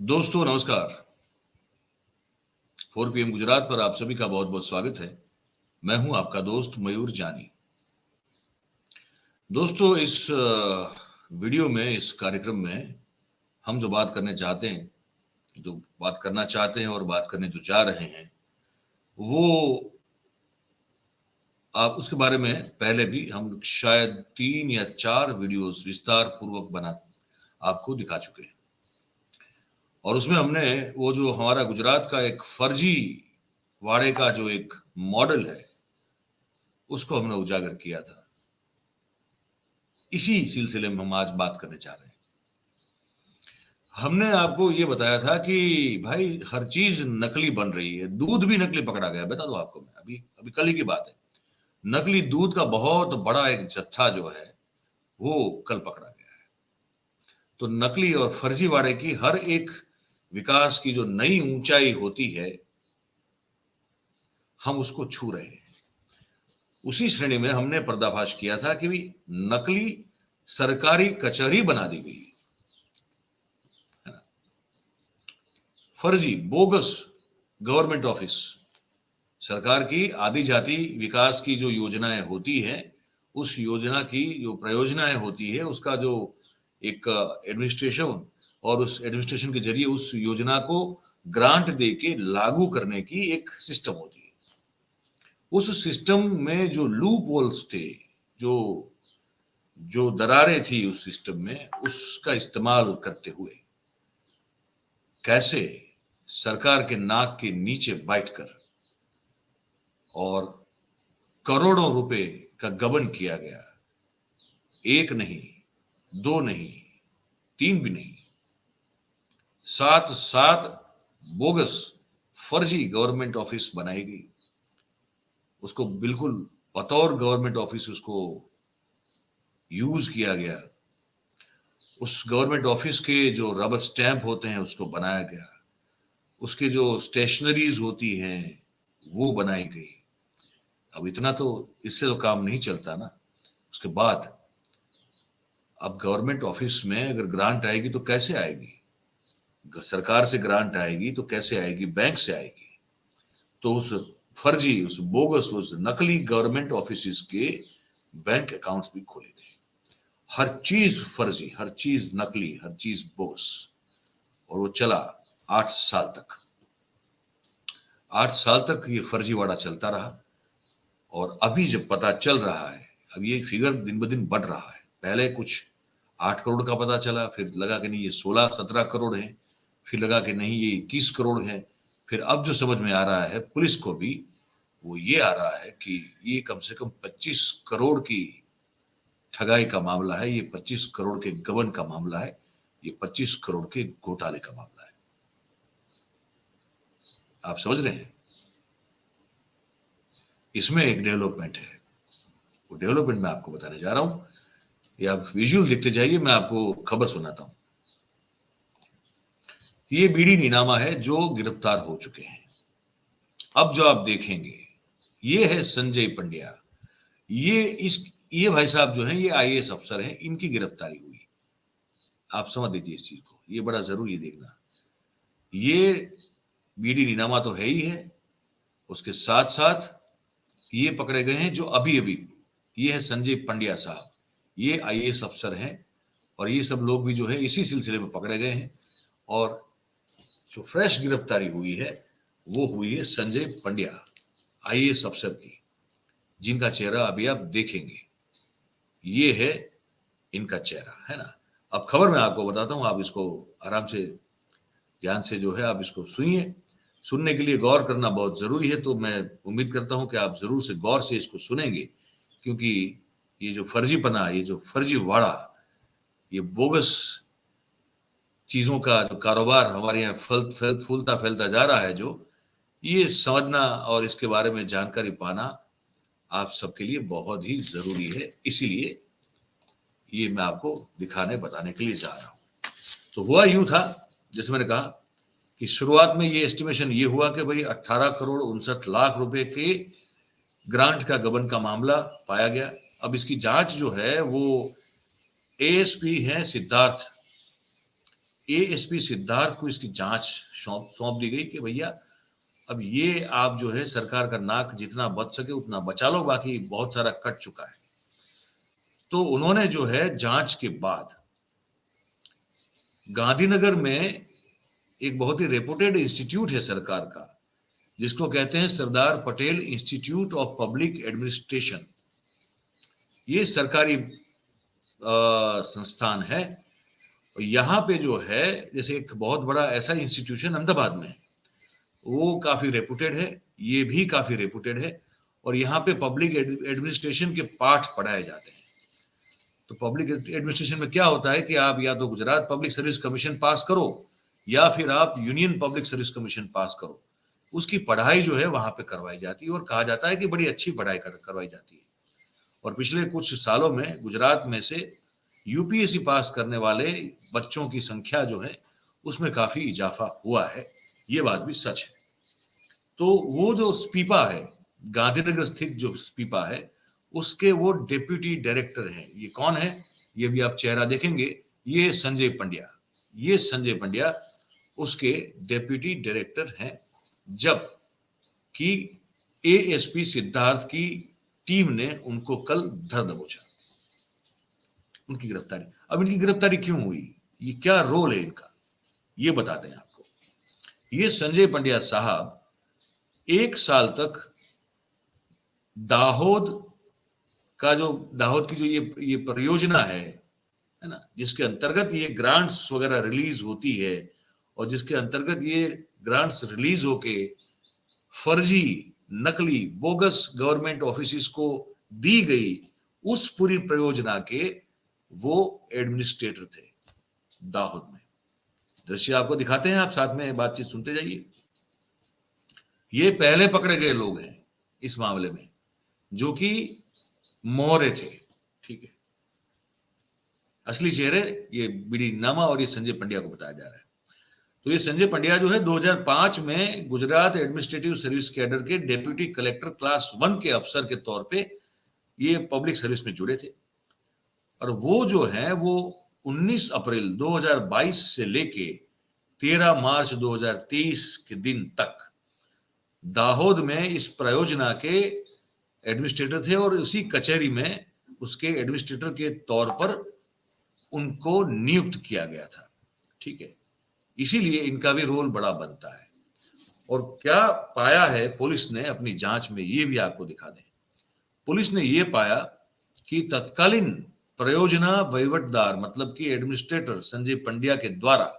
दोस्तों नमस्कार। 4 PM गुजरात पर आप सभी का बहुत बहुत स्वागत है। मैं हूं आपका दोस्त मयूर जानी। दोस्तों इस वीडियो में, इस कार्यक्रम में हम जो बात करने चाहते हैं, जो बात करना चाहते हैं और बात करने जो जा रहे हैं, वो आप उसके बारे में पहले भी हम शायद 3 या 4 वीडियोस विस्तार पूर्वक बना आपको दिखा चुके हैं। और उसमें हमने वो जो हमारा गुजरात का एक फर्जी वाड़े का जो एक मॉडल है, उसको हमने उजागर किया था। इसी सिलसिले में हम आज बात करने जा रहे हैं। हमने आपको ये बताया था कि भाई हर चीज नकली बन रही है। दूध भी नकली पकड़ा गया, बता दो आपको मैं, अभी अभी कल ही की बात है। नकली दूध का बहुत बड़ा एक जत्था जो है वो कल पकड़ा गया है। तो नकली और फर्जीवाड़े की हर एक विकास की जो नई ऊंचाई होती है, हम उसको छू रहे हैं। उसी श्रेणी में हमने पर्दाफाश किया था कि भी नकली सरकारी कचहरी बना दी गई, फर्जी बोगस गवर्नमेंट ऑफिस। सरकार की आदि जाति विकास की जो योजनाएं होती है, उस योजना की जो प्रयोजनाएं होती है, उसका जो एक एडमिनिस्ट्रेशन, और उस एडमिनिस्ट्रेशन के जरिए उस योजना को ग्रांट दे के लागू करने की एक सिस्टम होती है। उस सिस्टम में जो लूप होल्स थे, जो जो दरारें थी उस सिस्टम में, उसका इस्तेमाल करते हुए कैसे सरकार के नाक के नीचे बैठकर और करोड़ों रुपए का गबन किया गया। एक नहीं, दो नहीं, तीन भी नहीं, 7 बोगस फर्जी गवर्नमेंट ऑफिस बनाई गई। उसको बिल्कुल बतौर गवर्नमेंट ऑफिस उसको यूज किया गया। उस गवर्नमेंट ऑफिस के जो रबर स्टैंप होते हैं उसको बनाया गया। उसके जो स्टेशनरीज होती हैं वो बनाई गई। अब इतना तो, इससे तो काम नहीं चलता ना। उसके बाद अब गवर्नमेंट ऑफिस में अगर ग्रांट आएगी तो कैसे आएगी? सरकार से ग्रांट आएगी तो कैसे आएगी? बैंक से आएगी। तो उस फर्जी, उस बोगस, उस नकली गवर्नमेंट ऑफिस के बैंक अकाउंट्स भी खोले गए। हर चीज फर्जी, हर चीज नकली, हर चीज बोगस। और वो चला 8 साल तक। 8 साल तक ये फर्जीवाड़ा चलता रहा। और अभी जब पता चल रहा है, अब ये फिगर दिन ब दिन बढ़ रहा है। पहले कुछ 8 करोड़ का पता चला, फिर लगा कि नहीं ये 16-17 करोड़ है, फिर लगा कि नहीं ये 21 करोड़ है। फिर अब जो समझ में आ रहा है पुलिस को भी, वो ये आ रहा है कि ये कम से कम 25 करोड़ की ठगाई का मामला है, ये 25 करोड़ के गबन का मामला है, ये 25 करोड़ के घोटाले का मामला है। आप समझ रहे हैं? इसमें एक डेवलपमेंट है, वो डेवलपमेंट मैं आपको बताने जा रहा हूं। ये आप विजुअल देखते जाइए, मैं आपको खबर सुनाता हूं। ये बीडी नीनामा है जो गिरफ्तार हो चुके हैं। अब जो आप देखेंगे, ये है संजय पंड्या। ये भाई साहब जो हैं, ये IAS अफसर हैं, इनकी गिरफ्तारी हुई। आप समझ लीजिए इस चीज को, ये बड़ा जरूरी है देखना। ये बीडी नीनामा तो है ही है, उसके साथ साथ ये पकड़े गए हैं जो अभी अभी, ये है संजय पंड्या साहब, ये IAS अफसर हैं। और ये सब लोग भी जो है इसी सिलसिले में पकड़े गए हैं। और जो फ्रेश गिरफ्तारी हुई है वो हुई है संजय पंड्या, IAS अफसर की, जिनका चेहरा अभी आप देखेंगे। ये है इनका चेहरा, है ना। अब खबर मैं आपको बताता हूं, आप इसको आराम से, ध्यान से जो है आप इसको सुनिए। सुनने के लिए गौर करना बहुत जरूरी है, तो मैं उम्मीद करता हूं कि आप जरूर से गौर से इसको सुनेंगे। क्योंकि ये जो फर्जीपना, ये जो फर्जीवाड़ा, ये बोगस चीजों का जो कारोबार हमारे यहाँ फूलता फैलता जा रहा है, जो ये समझना और इसके बारे में जानकारी पाना आप सबके लिए बहुत ही जरूरी है। इसीलिए ये मैं आपको दिखाने बताने के लिए जा रहा हूं। तो हुआ यूं था, जैसे मैंने कहा कि शुरुआत में ये एस्टिमेशन ये हुआ कि भाई 18 करोड़ 59 लाख रुपए के ग्रांट का गबन का मामला पाया गया। अब इसकी जांच जो है वो ASP है सिद्धार्थ, एएसपी सिद्धार्थ को इसकी जांच सौंप दी गई कि भैया अब ये आप जो है सरकार का नाक जितना बच सके उतना बचा लो, बाकी बहुत सारा कट चुका है। तो उन्होंने जो है जांच के बाद गांधीनगर में एक बहुत ही रेपुटेड इंस्टीट्यूट है सरकार का, जिसको कहते हैं Sardar Patel institute of public administration. ये सरकारी संस्थान है। यहाँ पे जो है जैसे एक बहुत बड़ा ऐसा इंस्टीट्यूशन अहमदाबाद में है, वो काफी रेपुटेड है, ये भी काफी रेपुटेड है, और यहाँ पे पब्लिक एडमिनिस्ट्रेशन के पाठ पढ़ाए जाते हैं। तो पब्लिक एडमिनिस्ट्रेशन में क्या होता है कि आप या तो गुजरात पब्लिक सर्विस कमीशन पास करो या फिर आप यूनियन पब्लिक सर्विस कमीशन पास करो। उसकी पढ़ाई जो है वहां पे करवाई जाती है और कहा जाता है कि बड़ी अच्छी पढ़ाई करवाई जाती है। और पिछले कुछ सालों में गुजरात में से यूपीएससी पास करने वाले बच्चों की संख्या जो है उसमें काफी इजाफा हुआ है, ये बात भी सच है। तो वो जो स्पीपा है, गांधीनगर स्थित जो स्पीपा है, उसके वो डेप्यूटी डायरेक्टर हैं। ये कौन है? ये भी आप चेहरा देखेंगे, ये संजय पंड्या। ये संजय पंड्या उसके डेप्यूटी डायरेक्टर हैं, जब कि एएसपी सिद्धार्थ की टीम ने उनको कल धर दबोचा, उनकी गिरफ्तारी। अब इनकी गिरफ्तारी क्यों हुई, ये क्या रोल है इनका, ये बताते हैं आपको। ये संजय पंड्या साहब 1 साल तक दाहोद की जो ये परियोजना है ना, जिसके अंतर्गत ये ग्रांट्स वगैरह रिलीज होती है और जिसके अंतर्गत ये ग्रांट्स रिलीज होके फर्जी, नकली, बोगस गवर्नमेंट ऑफिस को दी गई, उस पूरी परियोजना के वो एडमिनिस्ट्रेटर थे दाहोद में। दृश्य आपको दिखाते हैं, आप साथ में बातचीत सुनते जाइए। ये पहले पकड़े गए लोग हैं इस मामले में, जो कि मोहरे थे, ठीक है। असली चेहरे ये बीडी नीनामा और ये संजय पंड्या को बताया जा रहा है। तो ये संजय पंड्या जो है 2005 में गुजरात एडमिनिस्ट्रेटिव सर्विस कैडर के डेप्यूटी कलेक्टर क्लास 1 के अफसर के तौर पे ये पब्लिक सर्विस में जुड़े थे। और वो जो है वो 19 अप्रैल 2022 से लेके 13 मार्च 2023 के दिन तक दाहोद में इस परियोजना के एडमिनिस्ट्रेटर थे और उसी कचहरी में उसके एडमिनिस्ट्रेटर के तौर पर उनको नियुक्त किया गया था, ठीक है। इसीलिए इनका भी रोल बड़ा बनता है। और क्या पाया है पुलिस ने अपनी जांच में, ये भी आपको दिखा दें। पुलिस ने ये पाया कि तत्कालीन परियोजना वहीवटदार मतलब कि एडमिनिस्ट्रेटर संजय पंड्या के द्वारा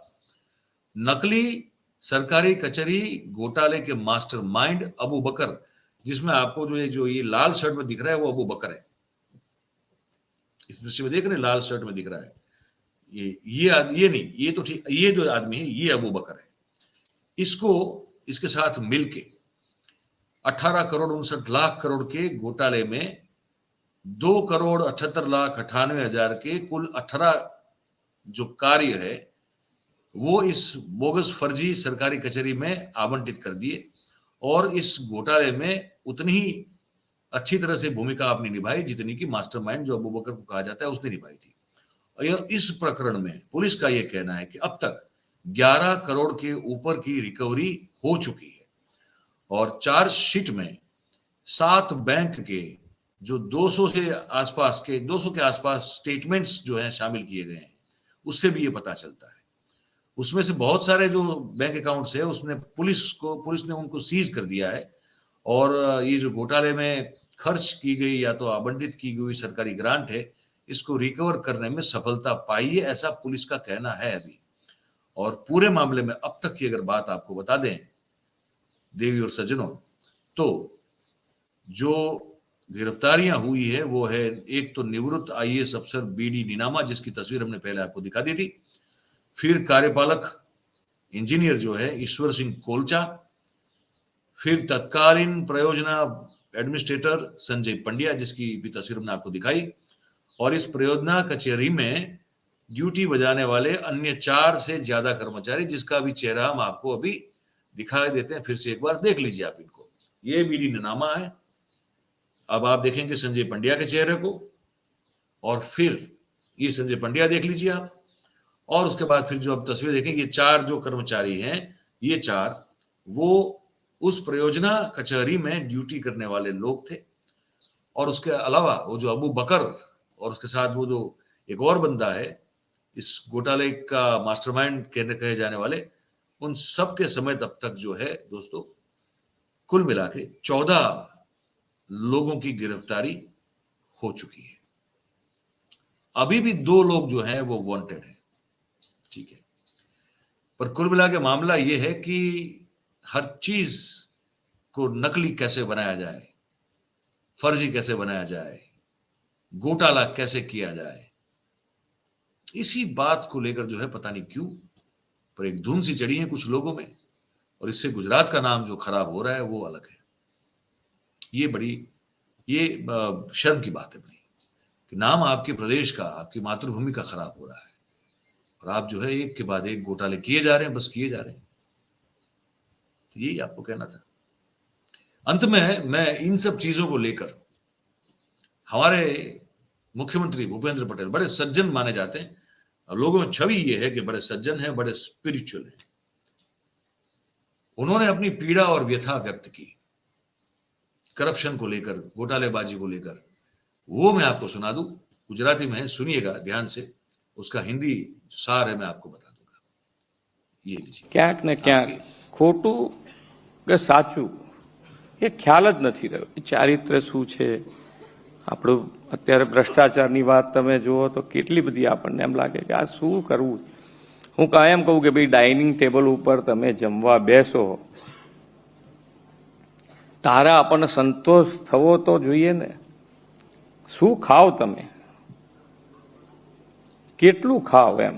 नकली सरकारी कचहरी घोटाले के मास्टरमाइंड अबू बकर, जिसमें आपको जो ये लाल शर्ट में दिख रहा है वो अबू बकर है। इस दृश्य में देख रहे हैं, लाल शर्ट में दिख रहा है ये नहीं, ये तो ठीक, ये जो आदमी है ये अबू बकर है। इसके साथ मिलके 18 करोड़ 59 लाख करोड़ के घोटाले में 2 करोड़ 78 लाख 98 हजार के कुल 18 जो कार्य है वो इस बोगस फर्जी सरकारी कचहरी में आवंटित कर दिए और इस घोटाले में उतनी ही अच्छी तरह से भूमिका आपने निभाई जितनी कि मास्टरमाइंड जो अबू बकर को कहा जाता है उसने निभाई थी। और इस प्रकरण में पुलिस का यह कहना है कि अब तक 11 करोड़ के ऊपर की रिकवरी हो चुकी है और चार्जशीट में 7 बैंक के जो 200 के आसपास स्टेटमेंट्स जो हैं शामिल किए गए हैं, उससे भी ये पता चलता है। उसमें से बहुत सारे जो बैंक अकाउंट्स है उसने पुलिस ने उनको सीज कर दिया है और ये जो घोटाले में खर्च की गई या तो आवंटित की गई सरकारी ग्रांट है, इसको रिकवर करने में सफलता पाई है, ऐसा पुलिस का कहना है अभी। और पूरे मामले में अब तक की अगर बात आपको बता दें देवी और सज्जनों, तो जो गिरफ्तारियां हुई है वो है एक तो निवृत्त आईएएस अफसर बीडी नीनामा, जिसकी तस्वीर हमने पहले आपको दिखा दी थी, फिर कार्यपालक इंजीनियर जो है ईश्वर सिंह कोलचा, फिर तत्कालीन परियोजना एडमिनिस्ट्रेटर संजय पंड्या जिसकी भी तस्वीर हमने आपको दिखाई, और इस परियोजना कचहरी में ड्यूटी बजाने वाले अन्य 4 से ज्यादा कर्मचारी, जिसका भी चेहरा हम आपको अभी दिखाई देते हैं। फिर से एक बार देख लीजिए आप इनको, ये बीडी नीनामा है। अब आप देखेंगे संजय पंड्या के चेहरे को और फिर ये संजय पंड्या देख लीजिए आप, और उसके बाद फिर जो आप तस्वीर देखें, ये 4 जो कर्मचारी हैं, ये 4 वो उस परियोजना कचहरी में ड्यूटी करने वाले लोग थे। और उसके अलावा वो जो अबू बकर और उसके साथ वो जो एक और बंदा है, इस घोटाले का मास्टरमाइंड कहे जाने वाले, उन सब के समेत अब तक जो है दोस्तों कुल मिला के 14 लोगों की गिरफ्तारी हो चुकी है। अभी भी 2 लोग जो हैं वो वांटेड हैं, ठीक है। पर कुल मिला के मामला ये है कि हर चीज को नकली कैसे बनाया जाए, फर्जी कैसे बनाया जाए, घोटाला कैसे किया जाए, इसी बात को लेकर जो है पता नहीं क्यों पर एक धुन सी चढ़ी है कुछ लोगों में, और इससे गुजरात का नाम जो खराब हो रहा है वो अलग है। ये शर्म की बात है बड़ी कि नाम आपके प्रदेश का, आपकी मातृभूमि का खराब हो रहा है, और आप जो है एक के बाद एक घोटाले किए जा रहे हैं, बस किए जा रहे हैं। तो यही आपको कहना था। अंत में मैं इन सब चीजों को लेकर, हमारे मुख्यमंत्री भूपेंद्र पटेल बड़े सज्जन माने जाते हैं, और लोगों में छवि ये है कि बड़े सज्जन हैं, बड़े स्पिरिचुअल हैं। उन्होंने अपनी पीड़ा और व्यथा व्यक्त की करप्शन को लेकर, घोटालेबाजी को लेकर। वो मैं आपको सुना दूं, गुजराती में है, सुनिएगा ध्यान से। उसका हिंदी सार है, मैं आपको बता दूंगा। ये लीजिए। ક્યાંક ને ક્યાંક ખોટું કે સાચું એ ખ્યાલ જ નથી રહ્યો. ચારિત્ર શું છે આપણું? અત્યારે ભ્રષ્ટાચારની વાત તમે જુઓ તો કેટલી બધી આપણને એમ લાગે કે આ શું કરવું. હું કાયમ કહું કે ભાઈ ડાઇનિંગ ટેબલ ઉપર તમે જમવા બેસો, તારા આપણને સંતોષ થવો તો જોઈએ ને. શું ખાવ તમે, કેટલું ખાવ એમ.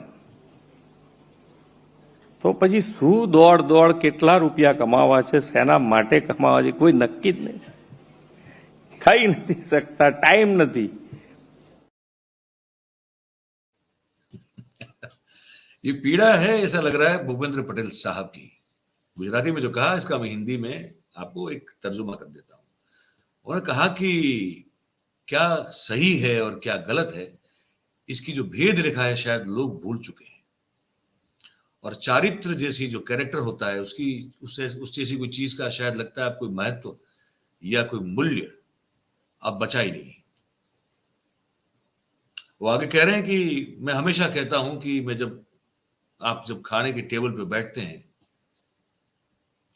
તો પછી શું દોડ દોડ, કેટલા રૂપિયા કમાવા છે, શેના માટે કમાવા છે, કોઈ નક્કી જ નહીં. ખાઈ નથી શકતા, ટાઈમ નથી. ये पीड़ा है, ऐसा लग रहा है भूपेंद्र पटेल साहब की। गुजराती में जो कहा, इसका मैं हिंदी में आपको एक तर्जुमा कर देता हूं। उन्होंने कहा कि क्या सही है और क्या गलत है, इसकी जो भेद रेखा है शायद लोग भूल चुके हैं। और चारित्र जैसी जो कैरेक्टर होता है, उसकी उस जैसी कोई चीज का शायद लगता है आप कोई महत्व या कोई मूल्य अब बचा ही नहीं। वो आगे कह रहे हैं कि मैं हमेशा कहता हूं कि आप जब खाने के टेबल पे बैठते हैं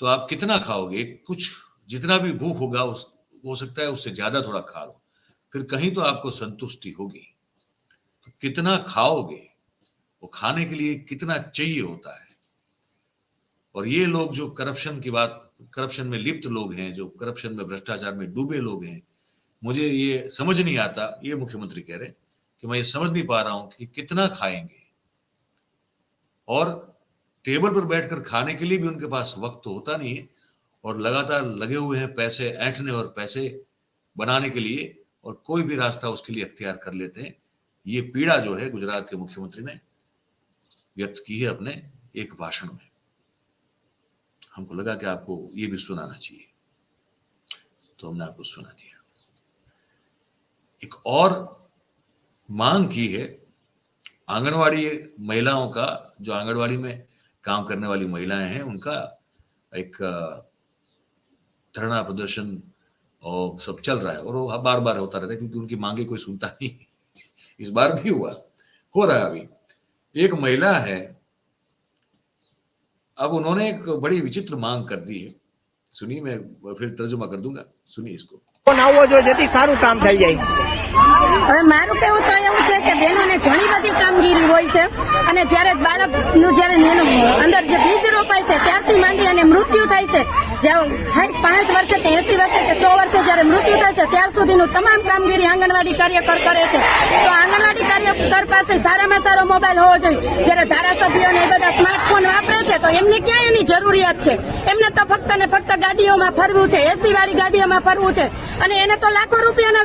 तो आप कितना खाओगे, कुछ जितना भी भूख होगा हो सकता है उससे ज्यादा थोड़ा खा लो, फिर कहीं तो आपको संतुष्टि होगी। तो कितना खाओगे, वो खाने के लिए कितना चाहिए होता है। और ये लोग जो करप्शन में लिप्त लोग हैं, जो करप्शन में, भ्रष्टाचार में डूबे लोग हैं, मुझे ये समझ नहीं आता, ये मुख्यमंत्री कह रहे हैं कि मैं ये समझ नहीं पा रहा हूं कि कितना खाएंगे। और टेबल पर बैठकर खाने के लिए भी उनके पास वक्त तो होता नहीं है, और लगातार लगे हुए हैं पैसे ऐंठने और पैसे बनाने के लिए, और कोई भी रास्ता उसके लिए अख्तियार कर लेते हैं। ये पीड़ा जो है गुजरात के मुख्यमंत्री ने व्यक्त की है अपने एक भाषण में। हमको लगा कि आपको ये भी सुनाना चाहिए, तो हमने आपको सुना दिया। एक और मांग की है आंगनवाड़ी महिलाओं का, जो आंगनवाड़ी में काम करने वाली महिलाएं हैं, उनका एक धरना प्रदर्शन और सब चल रहा है, और वो बार बार होता रहता है क्योंकि उनकी मांगे कोई सुनता नहीं। इस बार भी हो रहा है। अभी एक महिला है, अब उन्होंने एक बड़ी विचित्र मांग कर दी है। सुनिए, मैं फिर तर्जुमा कर दूंगा, सुनिए इसको। આવવો જોઈએ જેથી સારું કામ થઈ જાય. હવે મારું કહેવું તો એવું છે કે બહેનોને ઘણી બધી કામગીરી હોય છે, અને જ્યારે બાળકનું જ્યારે અંદર જે બીજ રોપાય છે ત્યારથી માંડી અને મૃત્યુ થાય છે, જે 65 વર્ષે કે 80 વર્ષે કે 100 વર્ષે જ્યારે મૃત્યુ થાય છે ત્યાર સુધીનું તમામ કામગીરી આંગણવાડી કાર્યકર કરે છે. તો આંગણવાડી કાર્યકર પાસે સારામાં સારો મોબાઈલ હોવો જોઈએ. જ્યારે ધારાસભ્યોને એ બધા સ્માર્ટફોન વાપરે છે તો એમને ક્યાં એની જરૂરિયાત છે? એમને તો ફક્ત ને ફક્ત ગાડીઓમાં ફરવું છે, એસી વાળી ગાડીઓમાં ફરવું છે, અને એને તો લાખો રૂપિયાના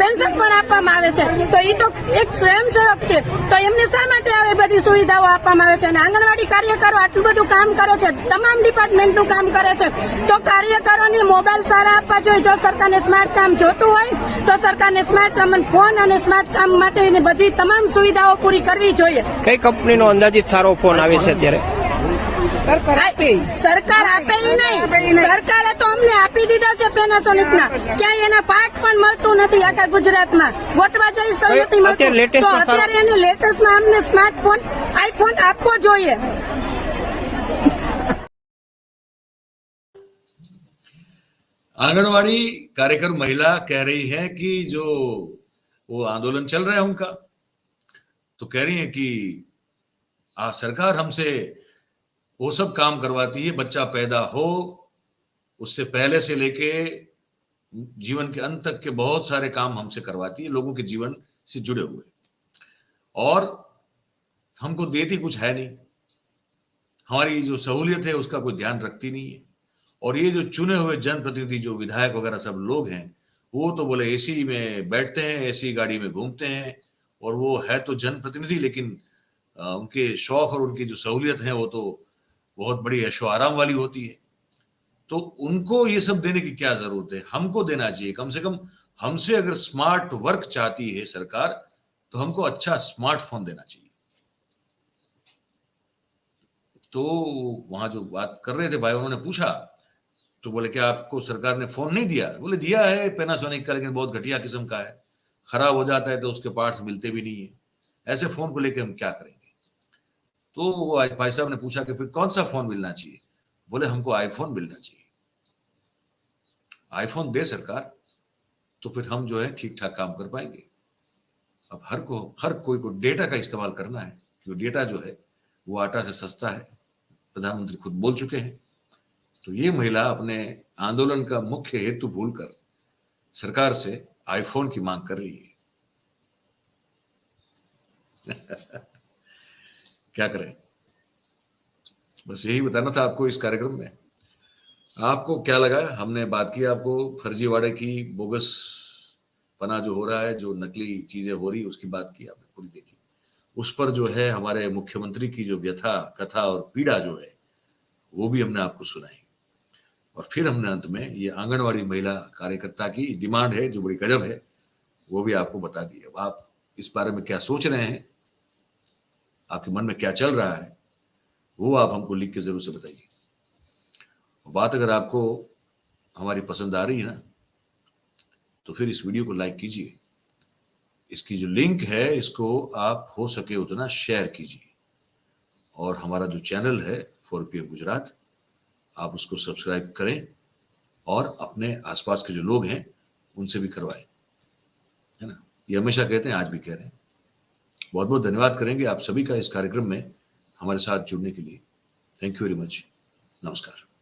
પેન્શન પણ આપવામાં આવે છે. તો એ તો એક સ્વયંસેવક છે, તો એમને શા માટે આવી બધી સુવિધાઓ આપવામાં આવે છે? અને આંગણવાડી કાર્યકરો આટલું બધું કામ કરે છે, તમામ ડિપાર્ટમેન્ટનું કામ કરે છે. તો કાર્યકરોની મોબાઈલ સારા આપવા જોઈએ. જો સરકારને સ્માર્ટ કામ જોતું હોય તો સરકારને સ્માર્ટ ફોન અને સ્માર્ટ કામ માટેની બધી તમામ સુવિધાઓ પૂરી કરવી જોઈએ. કઈ કંપનીનો અંદાજિત સારો ફોન આવે છે અત્યારે? સરકાર આપે ઈ નહીં, સરકારે તો અમને આપી દીધા છે પેનાસોનિકના. ક્યાંય એના પાર્ટ પણ મળતું નથી આખા ગુજરાતમાં. ગોતવા જઈશ તો નથી મળતું. તો અત્યારે એને લેટેસ્ટમાં અમને સ્માર્ટફોન આઈફોન આપવો જોઈએ. आंगनवाड़ी कार्यकर महिला कह रही है कि जो वो आंदोलन चल रहा है उनका, तो कह रही है कि सरकार हमसे वो सब काम करवाती है, बच्चा पैदा हो उससे पहले से लेके जीवन के अंत तक के बहुत सारे काम हमसे करवाती है, लोगों के जीवन से जुड़े हुए, और हमको देती कुछ है नहीं, हमारी जो सहूलियत है उसका कोई ध्यान रखती नहीं है। और ये जो चुने हुए जनप्रतिनिधि जो विधायक वगैरह सब लोग हैं, वो तो बोले एसी में बैठते हैं, एसी गाड़ी में घूमते हैं, और वो है तो जनप्रतिनिधि, लेकिन उनके शौक और उनकी जो सहूलियत है वो तो बहुत बड़ी ऐशो आराम वाली होती है। तो उनको ये सब देने की क्या जरूरत है? हमको देना चाहिए। कम से कम हमसे अगर स्मार्ट वर्क चाहती है सरकार, तो हमको अच्छा स्मार्टफोन देना चाहिए। तो वहां जो बात कर रहे थे भाई, उन्होंने पूछा तो बोले क्या आपको सरकार ने फोन नहीं दिया? बोले दिया है पैनासोनिक का, लेकिन बहुत घटिया किस्म का है, खराब हो जाता है तो उसके पार्ट्स मिलते भी नहीं है, ऐसे फोन को लेकर हम क्या करेंगे? तो वो भाई साहब ने पूछा कि फिर कौन सा फोन मिलना चाहिए? बोले हमको आईफोन मिलना चाहिए। आईफोन दे सरकार तो फिर हम जो है ठीक ठाक काम कर पाएंगे। अब हर कोई को डेटा का इस्तेमाल करना है, क्योंकि डेटा जो है वो आटा से सस्ता है, प्रधानमंत्री खुद बोल चुके हैं। तो ये महिला अपने आंदोलन का मुख्य हेतु भूलकर सरकार से आईफोन की मांग कर रही है। क्या करें? बस यही बताना था आपको इस कार्यक्रम में। आपको क्या लगा? हमने बात की आपको फर्जीवाड़े की, बोगस पना जो हो रहा है, जो नकली चीजें हो रही, उसकी बात की आपने, पूरी देखी। उस पर जो है हमारे मुख्यमंत्री की जो व्यथा, कथा और पीड़ा जो है वो भी हमने आपको सुनाई। और फिर हमने अंत में ये आंगनवाड़ी महिला कार्यकर्ता की डिमांड है जो बड़ी गजब है, वो भी आपको बता दी। अब आप इस बारे में क्या सोच रहे हैं, आपके मन में क्या चल रहा है, वो आप हमको लिख के जरूर से बताइए। बात अगर आपको हमारी पसंद आ रही है ना, तो फिर इस वीडियो को लाइक कीजिए। इसकी जो लिंक है इसको आप हो सके उतना शेयर कीजिए, और हमारा जो चैनल है 4PM गुजरात, आप उसको सब्सक्राइब करें और अपने आसपास के जो लोग हैं उनसे भी करवाएं, है ना। ये हमेशा कहते हैं, आज भी कह रहे हैं। बहुत बहुत धन्यवाद करेंगे आप सभी का इस कार्यक्रम में हमारे साथ जुड़ने के लिए। Thank you very much. नमस्कार।